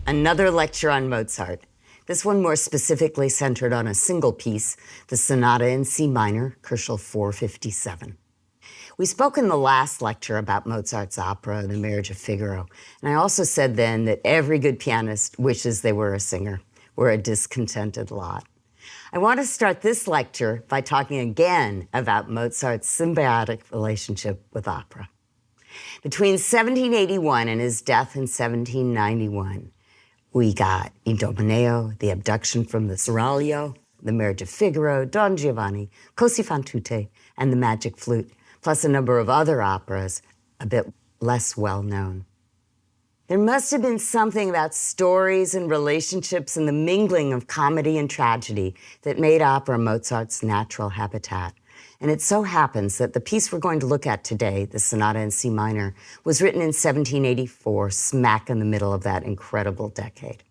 Another lecture on Mozart. This one more specifically centered on a single piece, the Sonata in C minor, Kochel 457. We spoke in the last lecture about Mozart's opera, The Marriage of Figaro, and I also said then that every good pianist wishes they were a singer. We're a discontented lot. I want to start this lecture by talking again about Mozart's symbiotic relationship with opera. Between 1781 and his death in 1791, we got Idomeneo, The Abduction from the Seraglio, The Marriage of Figaro, Don Giovanni, Così fan tutte, and The Magic Flute, plus a number of other operas a bit less well known. There must have been something about stories and relationships and the mingling of comedy and tragedy that made opera Mozart's natural habitat. And it so happens that the piece we're going to look at today, the Sonata in C minor, was written in 1784, smack in the middle of that incredible decade.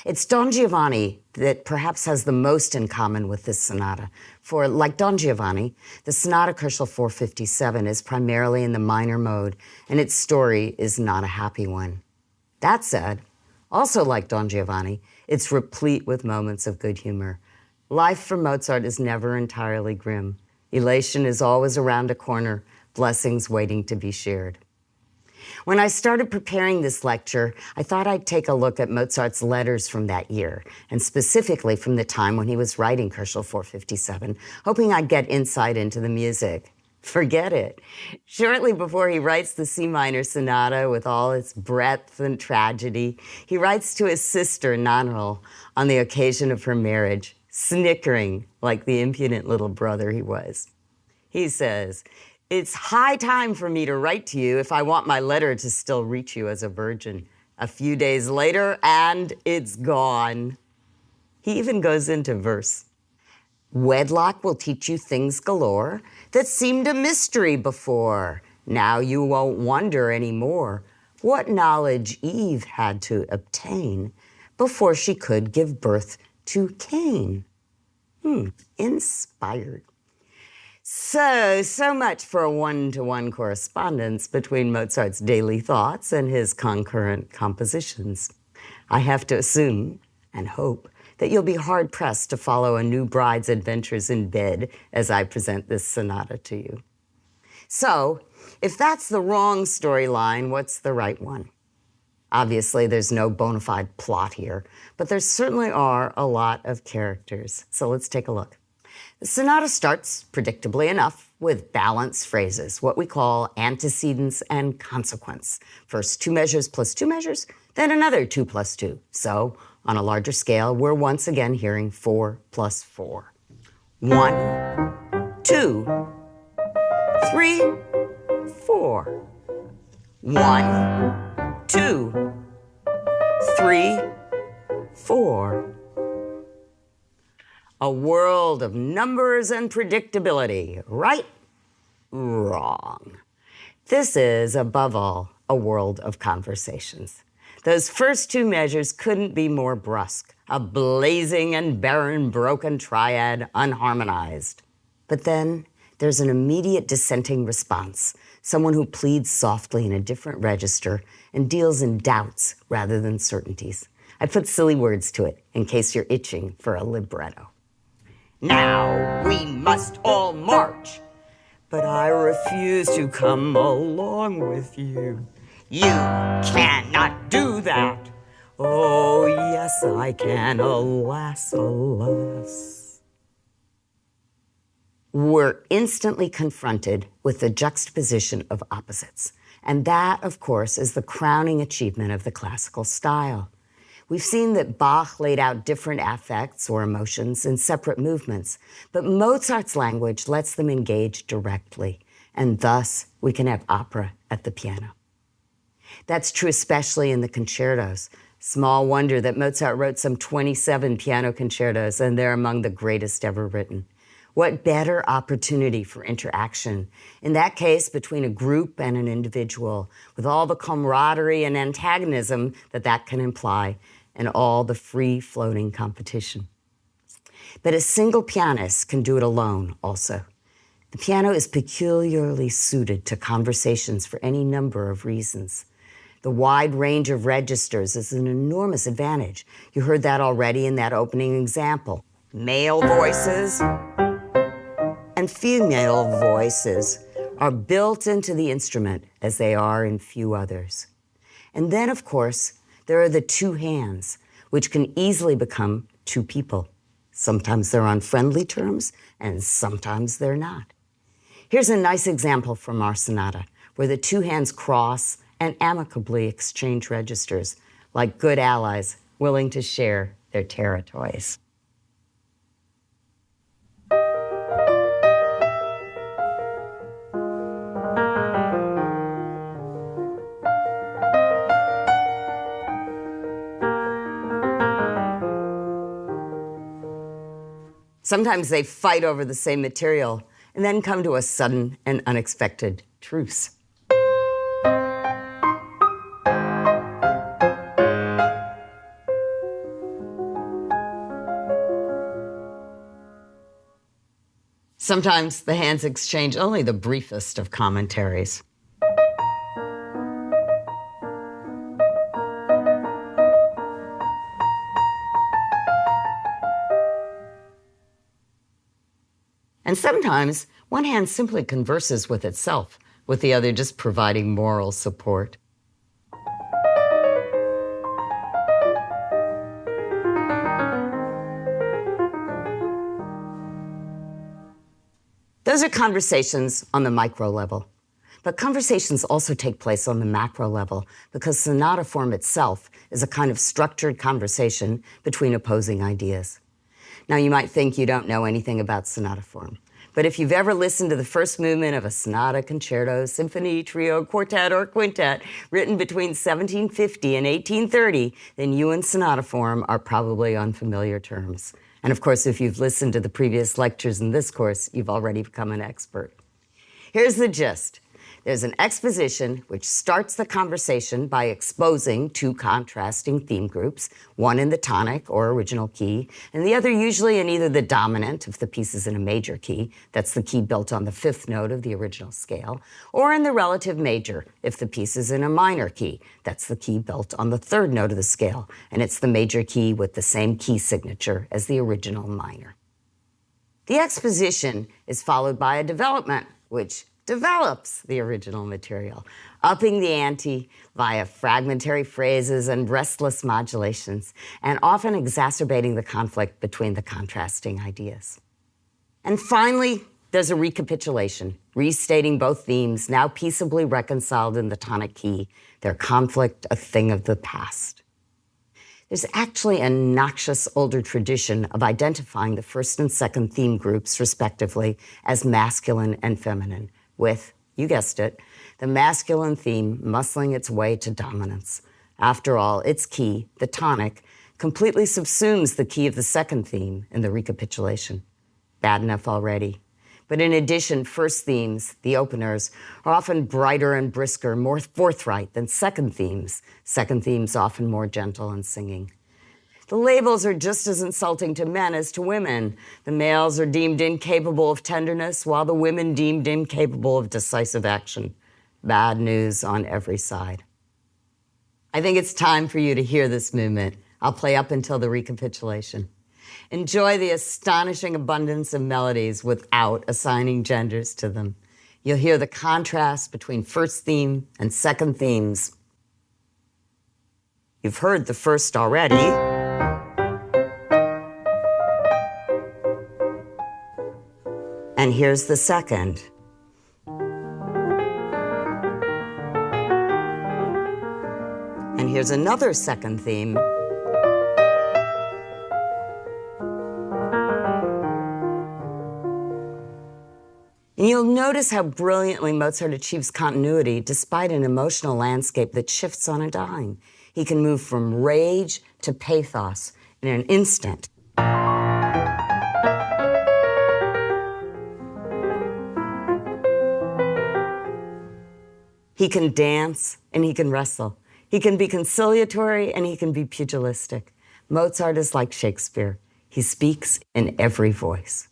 It's Don Giovanni that perhaps has the most in common with this sonata. For, like Don Giovanni, the Sonata Kochel 457 is primarily in the minor mode, and its story is not a happy one. That said, also like Don Giovanni, it's replete with moments of good humor. Life for Mozart is never entirely grim. Elation is always around a corner, blessings waiting to be shared. When I started preparing this lecture, I thought I'd take a look at Mozart's letters from that year, and specifically from the time when he was writing Kochel 457, hoping I'd get insight into the music. Forget it. Shortly before he writes the C minor sonata with all its breadth and tragedy, he writes to his sister, Nannerl, on the occasion of her marriage, snickering like the impudent little brother he was. He says, "It's high time for me to write to you if I want my letter to still reach you as a virgin." A few days later, and it's gone. He even goes into verse. "Wedlock will teach you things galore that seemed a mystery before. Now you won't wonder anymore what knowledge Eve had to obtain before she could give birth to Cain." Inspired. So much for a one-to-one correspondence between Mozart's daily thoughts and his concurrent compositions. I have to assume and hope that you'll be hard-pressed to follow a new bride's adventures in bed as I present this sonata to you. So, if that's the wrong storyline, what's the right one? Obviously, there's no bona fide plot here, but there certainly are a lot of characters. So let's take a look. The sonata starts, predictably enough, with balanced phrases, what we call antecedents and consequence. First 2 measures plus 2 measures, then another 2 plus 2. So, on a larger scale, we're once again hearing 4 plus 4. 1, 2, 3, 4. 1, 2, 3, 4. A world of numbers and predictability, right? Wrong. This is, above all, a world of conversations. Those first 2 measures couldn't be more brusque, a blazing and barren broken triad, unharmonized. But then there's an immediate dissenting response, someone who pleads softly in a different register and deals in doubts rather than certainties. I put silly words to it in case you're itching for a libretto. "Now we must all march, but I refuse to come along with you." "You cannot do that." "Oh, yes, I can, alas, alas." We're instantly confronted with the juxtaposition of opposites. And that, of course, is the crowning achievement of the classical style. We've seen that Bach laid out different affects or emotions in separate movements, but Mozart's language lets them engage directly, and thus we can have opera at the piano. That's true especially in the concertos. Small wonder that Mozart wrote some 27 piano concertos, and they're among the greatest ever written. What better opportunity for interaction, in that case between a group and an individual, with all the camaraderie and antagonism that can imply, and all the free-floating competition. But a single pianist can do it alone also. The piano is peculiarly suited to conversations for any number of reasons. The wide range of registers is an enormous advantage. You heard that already in that opening example. Male voices and female voices are built into the instrument as they are in few others. And then, of course, there are the two hands, which can easily become two people. Sometimes they're on friendly terms, and sometimes they're not. Here's a nice example from our sonata, where the two hands cross and amicably exchange registers, like good allies willing to share their territories. Sometimes they fight over the same material and then come to a sudden and unexpected truce. Sometimes the hands exchange only the briefest of commentaries. And sometimes one hand simply converses with itself, with the other just providing moral support. Those are conversations on the micro level. But conversations also take place on the macro level because sonata form itself is a kind of structured conversation between opposing ideas. Now, you might think you don't know anything about sonata form, but if you've ever listened to the first movement of a sonata, concerto, symphony, trio, quartet, or quintet written between 1750 and 1830, then you and sonata form are probably on familiar terms. And of course, if you've listened to the previous lectures in this course, you've already become an expert. Here's the gist. There's an exposition which starts the conversation by exposing two contrasting theme groups, one in the tonic or original key, and the other usually in either the dominant, if the piece is in a major key, that's the key built on the fifth note of the original scale, or in the relative major, if the piece is in a minor key, that's the key built on the third note of the scale, and it's the major key with the same key signature as the original minor. The exposition is followed by a development, which develops the original material, upping the ante via fragmentary phrases and restless modulations, and often exacerbating the conflict between the contrasting ideas. And finally, there's a recapitulation, restating both themes, now peaceably reconciled in the tonic key, their conflict a thing of the past. There's actually a noxious older tradition of identifying the first and second theme groups, respectively, as masculine and feminine, with, you guessed it, the masculine theme muscling its way to dominance. After all, its key, the tonic, completely subsumes the key of the second theme in the recapitulation. Bad enough already. But in addition, first themes, the openers, are often brighter and brisker, more forthright than second themes often more gentle and singing. The labels are just as insulting to men as to women. The males are deemed incapable of tenderness, while the women deemed incapable of decisive action. Bad news on every side. I think it's time for you to hear this movement. I'll play up until the recapitulation. Enjoy the astonishing abundance of melodies without assigning genders to them. You'll hear the contrast between first theme and second themes. You've heard the first already. And here's the second. And here's another second theme. And you'll notice how brilliantly Mozart achieves continuity despite an emotional landscape that shifts on a dime. He can move from rage to pathos in an instant. He can dance and he can wrestle. He can be conciliatory and he can be pugilistic. Mozart is like Shakespeare. He speaks in every voice.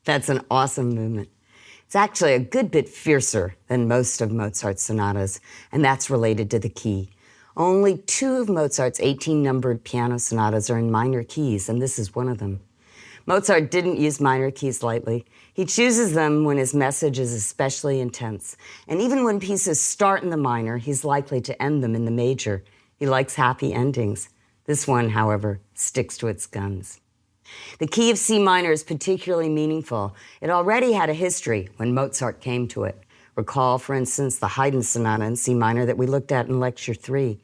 That's an awesome movement. It's actually a good bit fiercer than most of Mozart's sonatas, and that's related to the key. Only 2 of Mozart's 18 numbered piano sonatas are in minor keys, and this is one of them. Mozart didn't use minor keys lightly. He chooses them when his message is especially intense. And even when pieces start in the minor, he's likely to end them in the major. He likes happy endings. This one, however, sticks to its guns. The key of C minor is particularly meaningful. It already had a history when Mozart came to it. Recall, for instance, the Haydn Sonata in C minor that we looked at in Lecture 3.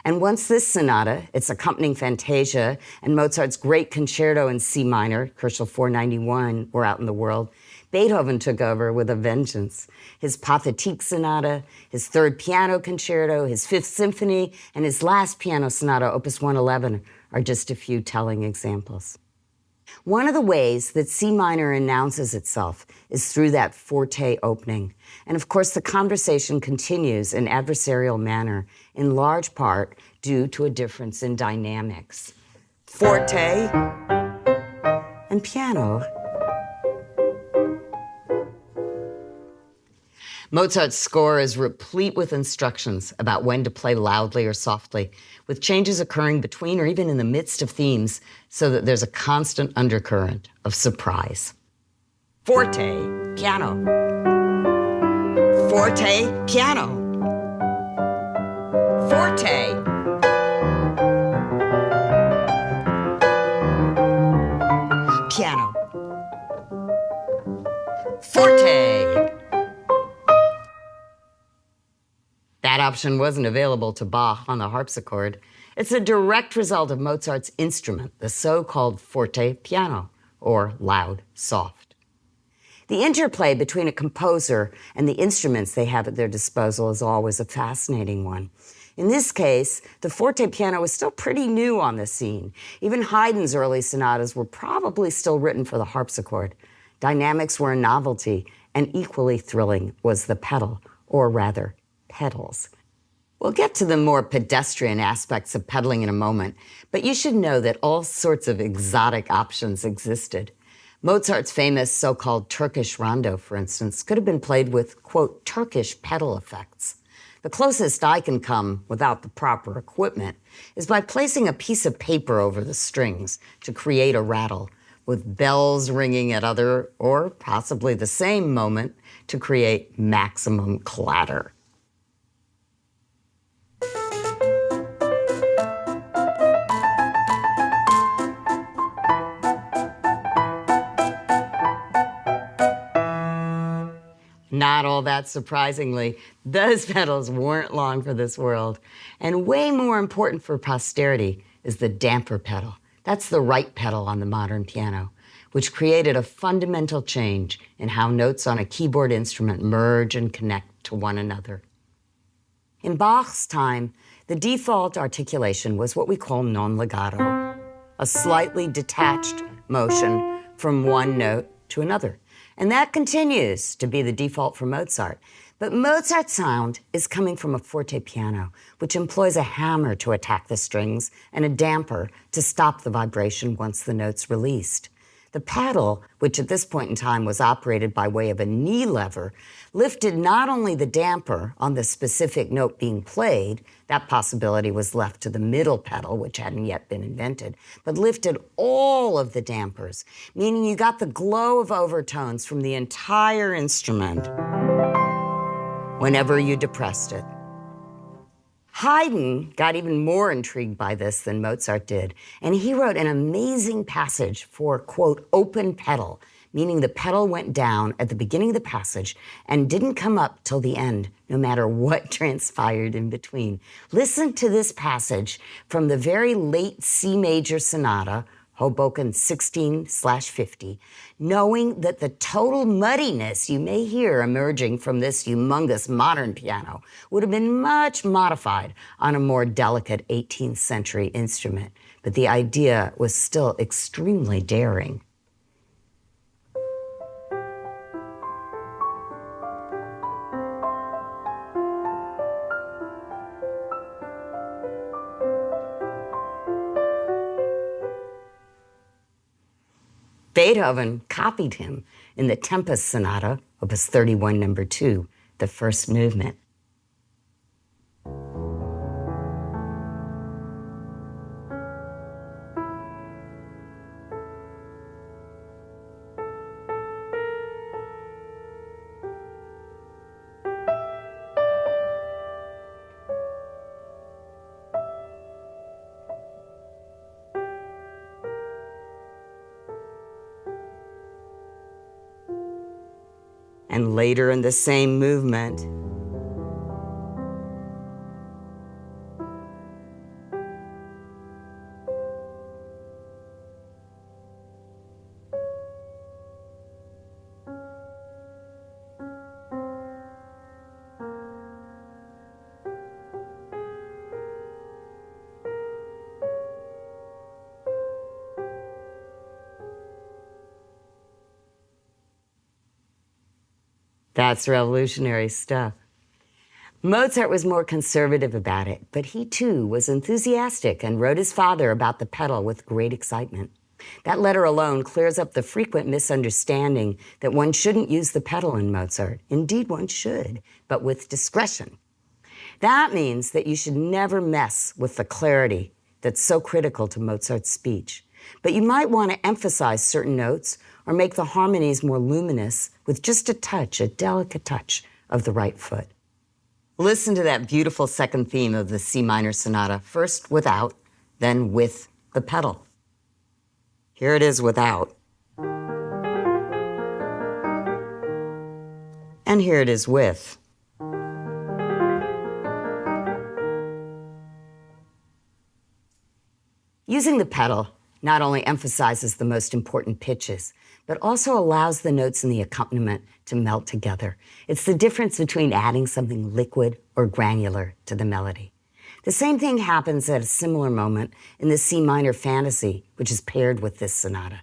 And once this sonata, its accompanying fantasia, and Mozart's great concerto in C minor, Koschel 491, were out in the world, Beethoven took over with a vengeance. His Pathetique Sonata, his 3rd piano concerto, his 5th symphony, and his last piano sonata, Opus 111, are just a few telling examples. One of the ways that C minor announces itself is through that forte opening. And of course, the conversation continues in adversarial manner, in large part due to a difference in dynamics. Forte and piano. Mozart's score is replete with instructions about when to play loudly or softly, with changes occurring between or even in the midst of themes, so that there's a constant undercurrent of surprise. Forte, piano. Forte, piano. Forte. Piano. Forte. That option wasn't available to Bach on the harpsichord. It's a direct result of Mozart's instrument, the so-called forte piano, or loud, soft. The interplay between a composer and the instruments they have at their disposal is always a fascinating one. In this case, the forte piano was still pretty new on the scene. Even Haydn's early sonatas were probably still written for the harpsichord. Dynamics were a novelty, and equally thrilling was the pedal, or rather, pedals. We'll get to the more pedestrian aspects of pedaling in a moment, but you should know that all sorts of exotic options existed. Mozart's famous so-called Turkish rondo, for instance, could have been played with, quote, Turkish pedal effects. The closest I can come without the proper equipment is by placing a piece of paper over the strings to create a rattle, with bells ringing at other or possibly the same moment to create maximum clatter. Not all that surprisingly, those pedals weren't long for this world. And way more important for posterity is the damper pedal. That's the right pedal on the modern piano, which created a fundamental change in how notes on a keyboard instrument merge and connect to one another. In Bach's time, the default articulation was what we call non legato, a slightly detached motion from one note to another. And that continues to be the default for Mozart. But Mozart's sound is coming from a forte piano, which employs a hammer to attack the strings and a damper to stop the vibration once the note's released. The paddle, which at this point in time was operated by way of a knee lever, lifted not only the damper on the specific note being played, that possibility was left to the middle pedal, which hadn't yet been invented, but lifted all of the dampers, meaning you got the glow of overtones from the entire instrument whenever you depressed it. Haydn got even more intrigued by this than Mozart did, and he wrote an amazing passage for, quote, open pedal, meaning the pedal went down at the beginning of the passage and didn't come up till the end, no matter what transpired in between. Listen to this passage from the very late C major sonata, Hoboken 16/50, knowing that the total muddiness you may hear emerging from this humongous modern piano would have been much modified on a more delicate 18th century instrument. But the idea was still extremely daring. Beethoven copied him in the Tempest Sonata, Opus 31, number 2, the first movement. And later in the same movement, that's revolutionary stuff. Mozart was more conservative about it, but he too was enthusiastic and wrote his father about the pedal with great excitement. That letter alone clears up the frequent misunderstanding that one shouldn't use the pedal in Mozart. Indeed, one should, but with discretion. That means that you should never mess with the clarity that's so critical to Mozart's speech. But you might want to emphasize certain notes or make the harmonies more luminous with just a touch, a delicate touch of the right foot. Listen to that beautiful second theme of the C minor sonata, first without, then with the pedal. Here it is without. And here it is with. Using the pedal not only emphasizes the most important pitches, but also allows the notes in the accompaniment to melt together. It's the difference between adding something liquid or granular to the melody. The same thing happens at a similar moment in the C minor Fantasy, which is paired with this sonata.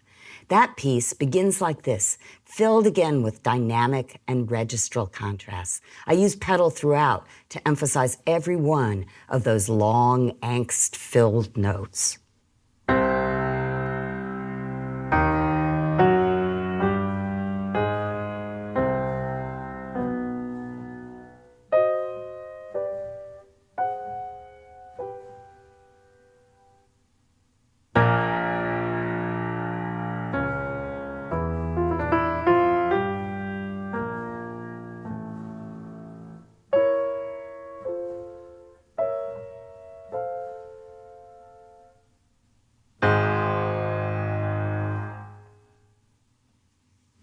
That piece begins like this, filled again with dynamic and registral contrasts. I use pedal throughout to emphasize every one of those long, angst-filled notes.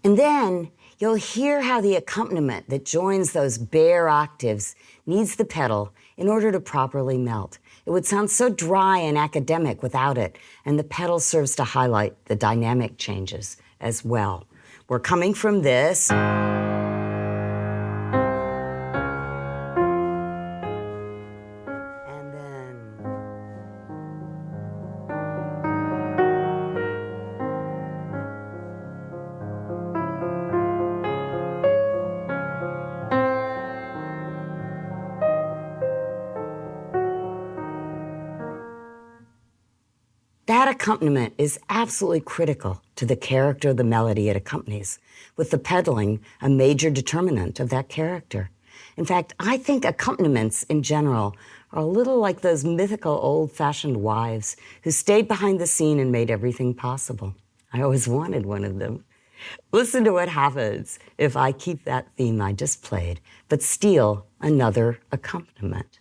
And then you'll hear how the accompaniment that joins those bare octaves needs the pedal in order to properly melt. It would sound so dry and academic without it, and the pedal serves to highlight the dynamic changes as well. We're coming from this. And then that accompaniment is absolutely critical to the character of the melody it accompanies, with the pedaling a major determinant of that character. In fact, I think accompaniments in general are a little like those mythical old-fashioned wives who stayed behind the scene and made everything possible. I always wanted one of them. Listen to what happens if I keep that theme I just played, but steal another accompaniment.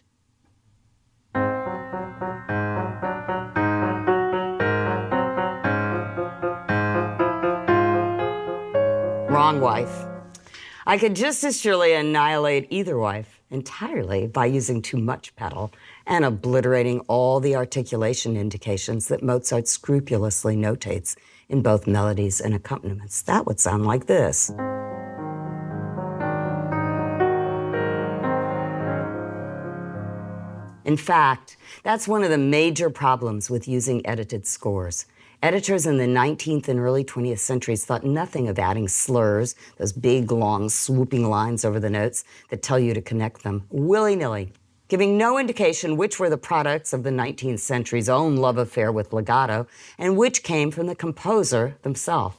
Wrong wife. I could just as surely annihilate either wife entirely by using too much pedal and obliterating all the articulation indications that Mozart scrupulously notates in both melodies and accompaniments. That would sound like this. In fact, that's one of the major problems with using edited scores. Editors in the 19th and early 20th centuries thought nothing of adding slurs, those big, long, swooping lines over the notes that tell you to connect them, willy-nilly, giving no indication which were the products of the 19th century's own love affair with legato and which came from the composer themselves.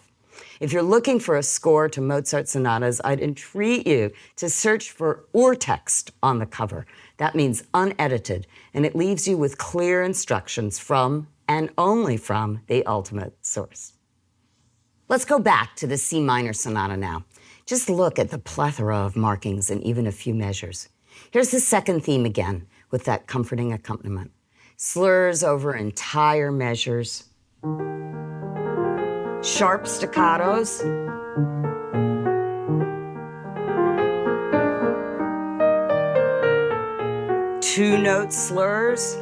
If you're looking for a score to Mozart sonatas, I'd entreat you to search for urtext on the cover. That means unedited, and it leaves you with clear instructions from, and only from, the ultimate source. Let's go back to the C minor sonata now. Just look at the plethora of markings in even a few measures. Here's the second theme again, with that comforting accompaniment. Slurs over entire measures, sharp staccatos, two-note slurs,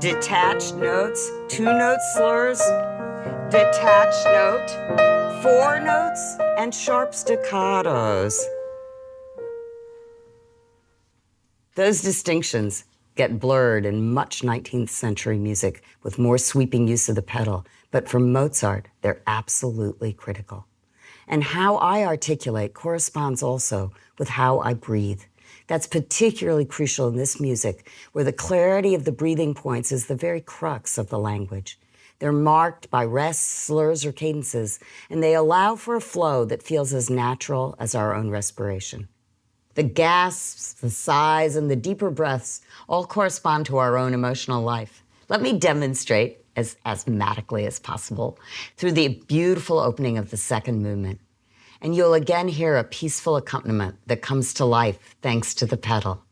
detached notes, two-note slurs, detached note, four notes, and sharp staccatos. Those distinctions get blurred in much 19th century music with more sweeping use of the pedal, but for Mozart, they're absolutely critical. And how I articulate corresponds also with how I breathe. That's particularly crucial in this music, where the clarity of the breathing points is the very crux of the language. They're marked by rests, slurs, or cadences, and they allow for a flow that feels as natural as our own respiration. The gasps, the sighs, and the deeper breaths all correspond to our own emotional life. Let me demonstrate as asthmatically as possible through the beautiful opening of the second movement. And you'll again hear a peaceful accompaniment that comes to life thanks to the pedal.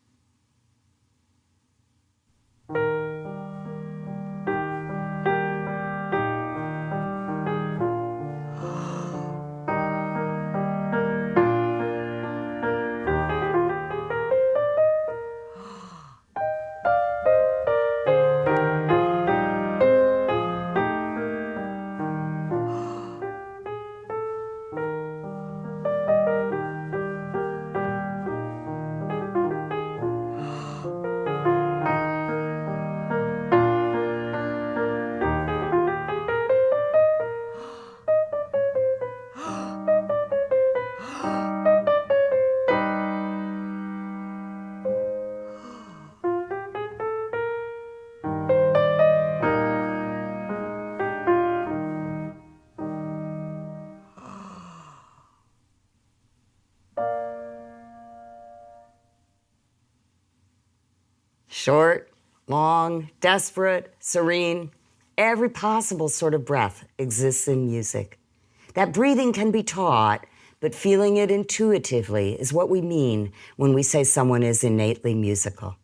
Short, long, desperate, serene, every possible sort of breath exists in music. That breathing can be taught, but feeling it intuitively is what we mean when we say someone is innately musical.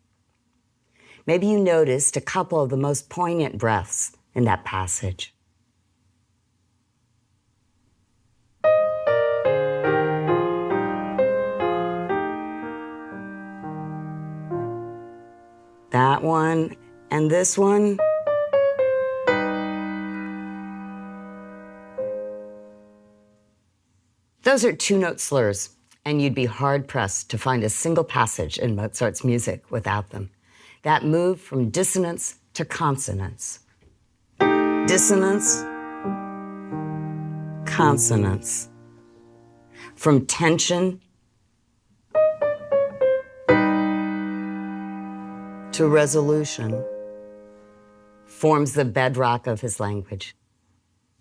Maybe you noticed a couple of the most poignant breaths in that passage. That one and this one. Those are two-note slurs, and you'd be hard-pressed to find a single passage in Mozart's music without them. That move from dissonance to consonance. Dissonance, consonance. From tension to resolution forms the bedrock of his language.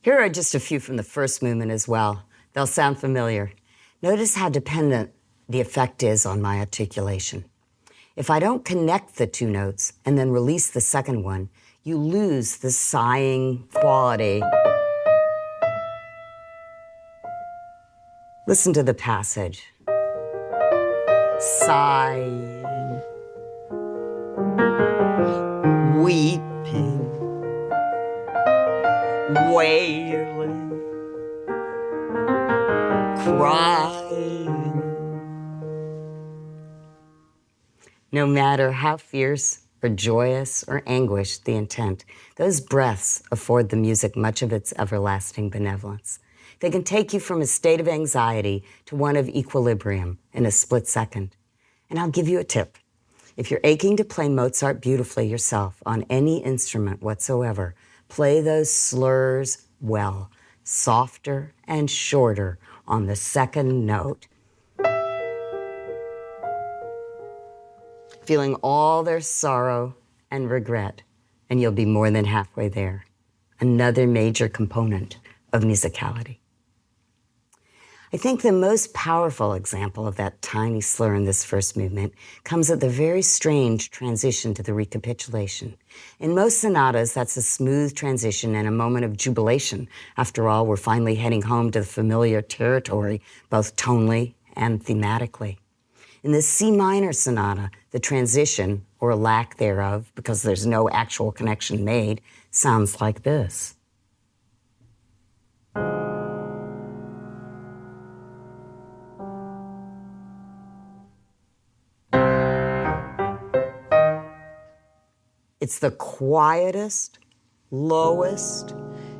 Here are just a few from the first movement as well. They'll sound familiar. Notice how dependent the effect is on my articulation. If I don't connect the two notes and then release the second one, you lose the sighing quality. Listen to the passage. Sighing, weeping, wailing, crying. No matter how fierce or joyous or anguish the intent, those breaths afford the music much of its everlasting benevolence. They can take you from a state of anxiety to one of equilibrium in a split second. And I'll give you a tip. If you're aching to play Mozart beautifully yourself on any instrument whatsoever, play those slurs well, softer and shorter on the second note. Feeling all their sorrow and regret, and you'll be more than halfway there. Another major component of musicality. I think the most powerful example of that tiny slur in this first movement comes at the very strange transition to the recapitulation. In most sonatas, that's a smooth transition and a moment of jubilation. After all, we're finally heading home to the familiar territory, both tonally and thematically. In the C minor sonata, the transition, or lack thereof, because there's no actual connection made, sounds like this. It's the quietest, lowest,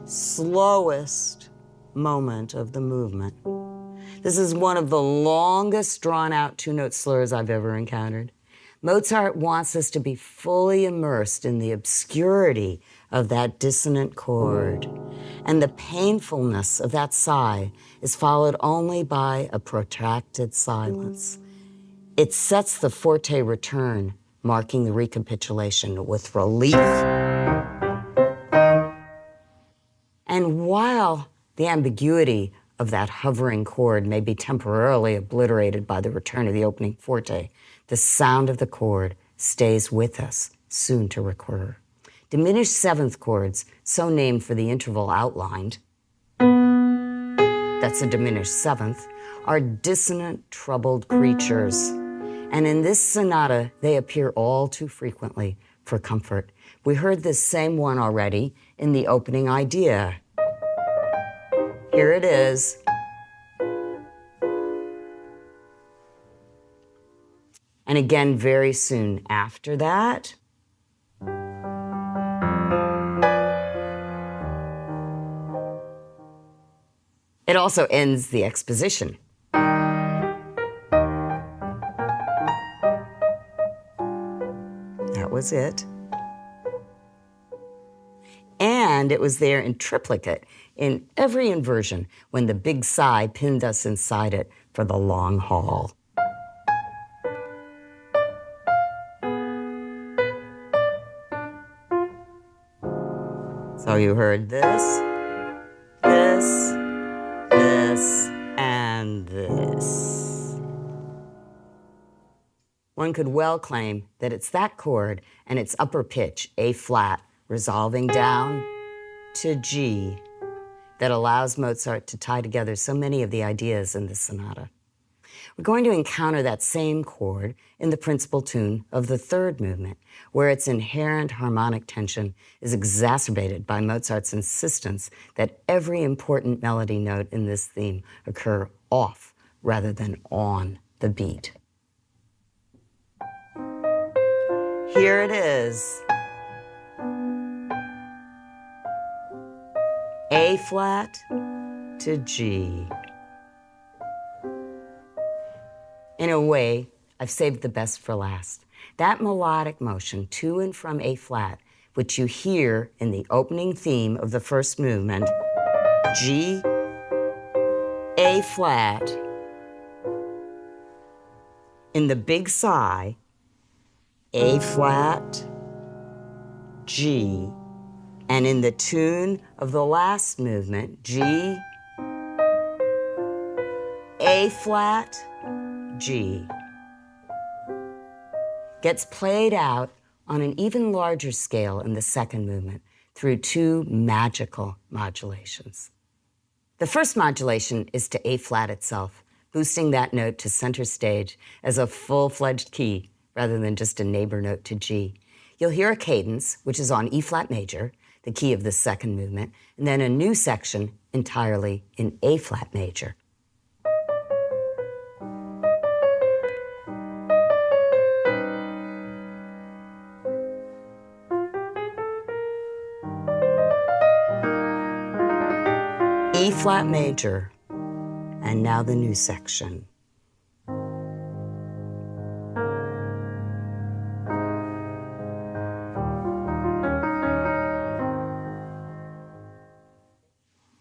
slowest moment of the movement. This is one of the longest drawn-out two-note slurs I've ever encountered. Mozart wants us to be fully immersed in the obscurity of that dissonant chord, and the painfulness of that sigh is followed only by a protracted silence. It sets the forte return, marking the recapitulation with relief. And while the ambiguity of that hovering chord may be temporarily obliterated by the return of the opening forte, the sound of the chord stays with us, soon to recur. Diminished seventh chords, so named for the interval outlined, that's a diminished seventh, are dissonant, troubled creatures. And in this sonata, they appear all too frequently for comfort. We heard this same one already in the opening idea. Here it is. And again very soon after that. It also ends the exposition. That was it. And it was there in triplicate in every inversion when the big sigh pinned us inside it for the long haul. So you heard this, this, this, and this. One could well claim that it's that chord and its upper pitch, A flat, resolving down to G, that allows Mozart to tie together so many of the ideas in this sonata. We're going to encounter that same chord in the principal tune of the third movement, where its inherent harmonic tension is exacerbated by Mozart's insistence that every important melody note in this theme occur off rather than on the beat. Here it is. A flat to G. In a way, I've saved the best for last. That melodic motion to and from A flat, which you hear in the opening theme of the first movement, G, A flat, in the big sigh, A flat, G, and in the tune of the last movement, G, A flat, G, gets played out on an even larger scale in the second movement through two magical modulations. The first modulation is to A flat itself, boosting that note to center stage as a full-fledged key rather than just a neighbor note to G. You'll hear a cadence, which is on E flat major, the key of the second movement, and then a new section entirely in A flat major. E flat major, and now the new section.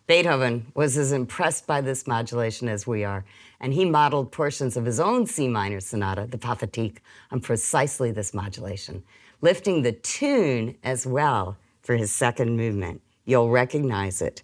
Beethoven was as impressed by this modulation as we are, and he modeled portions of his own C minor sonata, the Pathetique, on precisely this modulation, lifting the tune as well for his second movement. You'll recognize it.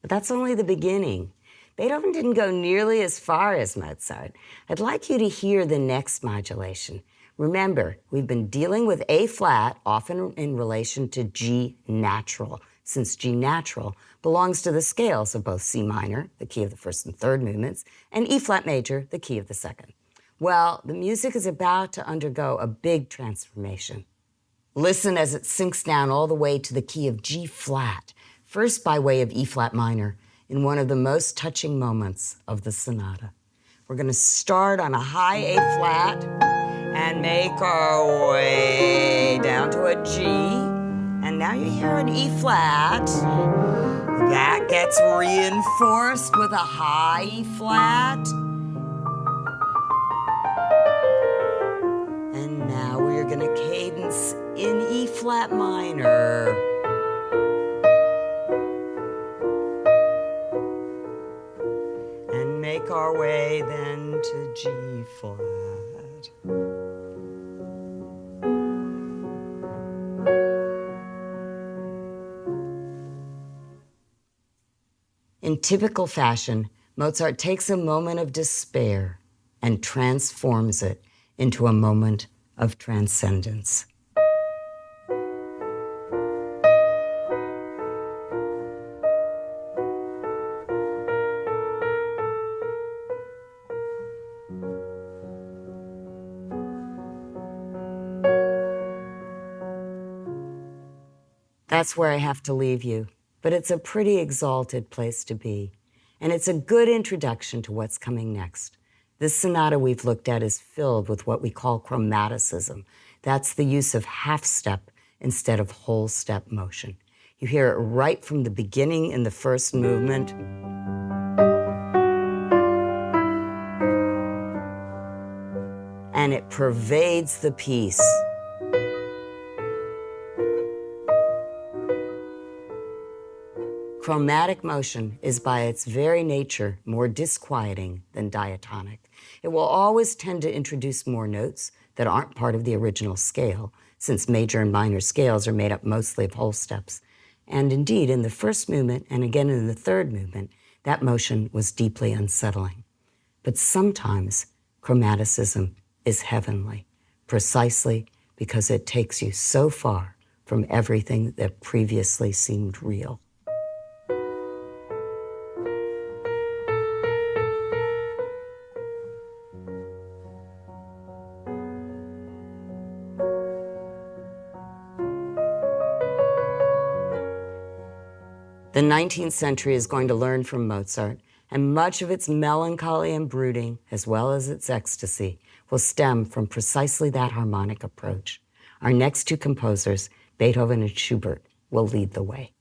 But that's only the beginning. Beethoven didn't go nearly as far as Mozart. I'd like you to hear the next modulation. Remember, we've been dealing with A flat, often in relation to G natural, since G natural belongs to the scales of both C minor, the key of the first and third movements, and E flat major, the key of the second. Well, the music is about to undergo a big transformation. Listen as it sinks down all the way to the key of G flat, first by way of E flat minor, in one of the most touching moments of the sonata. We're going to start on a high A flat and make our way down to a G. And now you hear an E flat. That gets reinforced with a high E flat. And now we're going to cadence in E flat minor. And make our way then to G flat. In typical fashion, Mozart takes a moment of despair and transforms it into a moment of transcendence. That's where I have to leave you, but it's a pretty exalted place to be, and it's a good introduction to what's coming next. This sonata we've looked at is filled with what we call chromaticism. That's the use of half-step instead of whole-step motion. You hear it right from the beginning in the first movement. And it pervades the piece. Chromatic motion is by its very nature more disquieting than diatonic. It will always tend to introduce more notes that aren't part of the original scale, since major and minor scales are made up mostly of whole steps. And indeed, in the first movement and again in the third movement, that motion was deeply unsettling. But sometimes chromaticism is heavenly, precisely because it takes you so far from everything that previously seemed real. The 19th century is going to learn from Mozart, and much of its melancholy and brooding, as well as its ecstasy, will stem from precisely that harmonic approach. Our next two composers, Beethoven and Schubert, will lead the way.